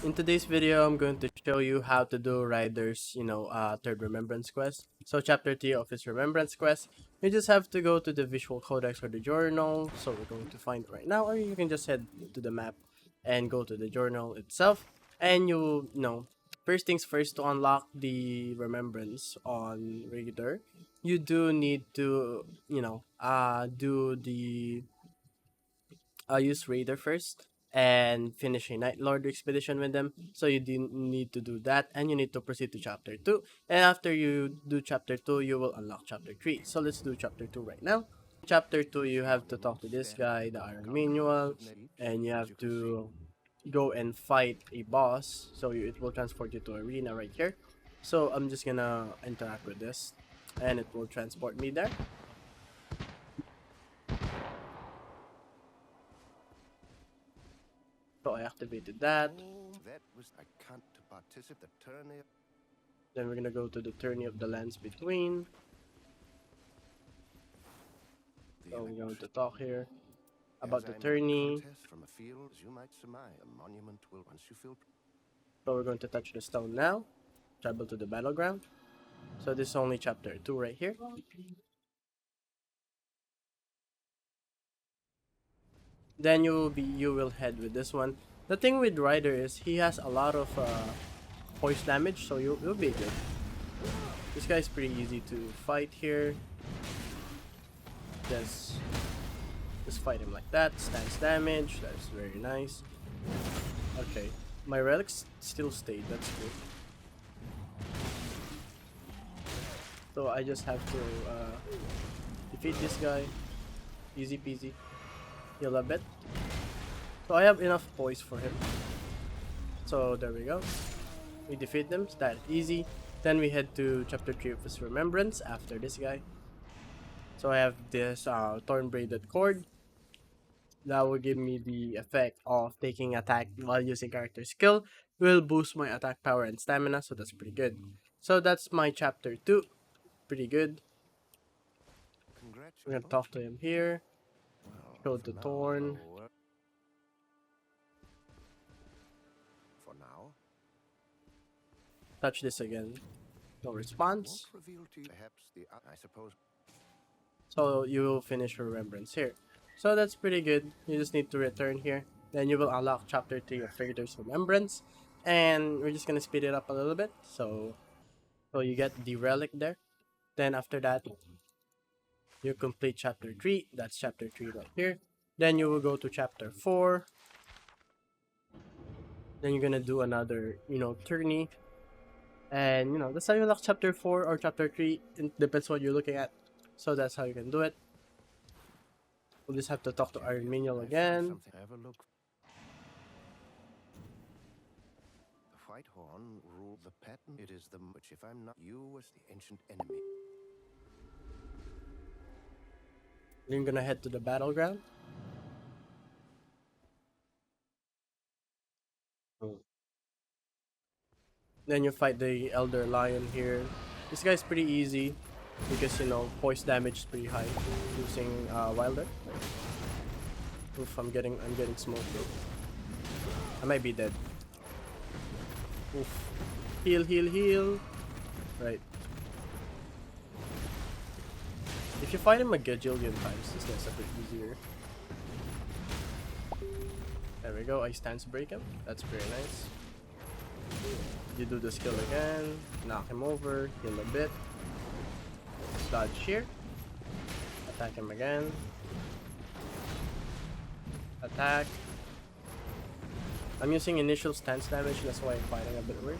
In today's video, I'm going to show you how to do Ryder's, third remembrance quest. So chapter 3 of his remembrance quest, you just have to go to the visual codex or the journal. So we're going to find it right now, or you can just head to the map and go to the journal itself. And first things first, to unlock the remembrance on Raider, you do need to, do the use Raider first and finish a Night Lord expedition with them. So you do need to do that, and you need to proceed to chapter 2. And after you do chapter 2, you will unlock chapter 3. So let's do chapter 2 right now. Chapter 2, you have to talk to this guy, the Iron Manual, and you have to go and fight a boss. So it will transport you to arena right here. So I'm just gonna interact with this, and it will transport me there. So I activated that. Then we're gonna go to the tourney of the lands between. So we're going to talk here about the tourney. So we're going to touch the stone now. Travel to the battleground. So this is only chapter 2 right here. Then you will head with this one. The thing with Ryder is he has a lot of poise damage, so you'll be good. This guy's pretty easy to fight here. Just fight him like that. Stance damage. That's very nice. Okay, my relics still stayed. That's good. So I just have to defeat this guy. Easy peasy. Heal a bit. So I have enough poise for him. So there we go. We defeat them. It's that easy. Then we head to chapter 3 of his remembrance after this guy. So I have this thorn braided cord. That will give me the effect of taking attack while using character skill. Will boost my attack power and stamina, so that's pretty good. So that's my chapter 2. Pretty good. We're gonna talk to him here. Show the thorn. Touch this again. No response. So you will finish remembrance here. So that's pretty good. You just need to return here. Then you will unlock chapter 3 of Raider's Remembrance. And we're just gonna speed it up a little bit. So you get the relic there. Then after that, you complete chapter 3. That's chapter 3 right here. Then you will go to chapter 4. Then you're gonna do another, tourney. And that's how you unlock chapter 4 or chapter 3. It depends what you're looking at. So that's how you can do it. We'll just have to talk to Iron Manual again. White Horn ruled the pattern. It is the which, if I'm not, you was the ancient enemy. Then you're gonna head to the battleground. Then you fight the Elder Lion here. This guy's pretty easy because poise damage is pretty high using Wilder. Oof, I'm getting smoked. I might be dead. Oof. Heal, heal, heal. Right. If you fight him a gajillion times, this guy's a bit easier. There we go. I stance break him. That's pretty nice. You do the skill again. Knock him over. Heal a bit. Dodge here. Attack him again. Attack. I'm using initial stance damage, that's why I'm fighting a bit weird.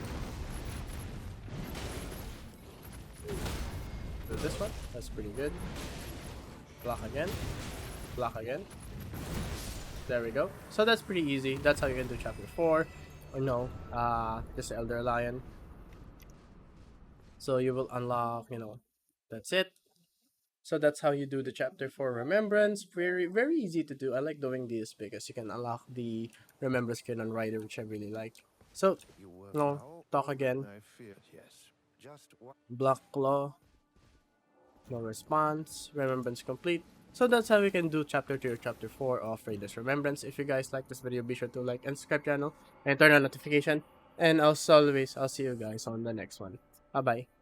Do this one, that's pretty good. Block again. Block again. There we go. So that's pretty easy. That's how you can do chapter 4. Or no, this Elder Lion. So you will unlock, that's it. So that's how you do the chapter 4 remembrance. Very, very easy to do. I like doing this because you can unlock the remembrance skin on Rider, which I really like. So, talk again. Block claw. No response. Remembrance complete. So that's how we can do chapter 3 or chapter 4 of Raiders Remembrance. If you guys like this video, be sure to like and subscribe channel and turn on notification. And I'll see you guys on the next one. Bye bye.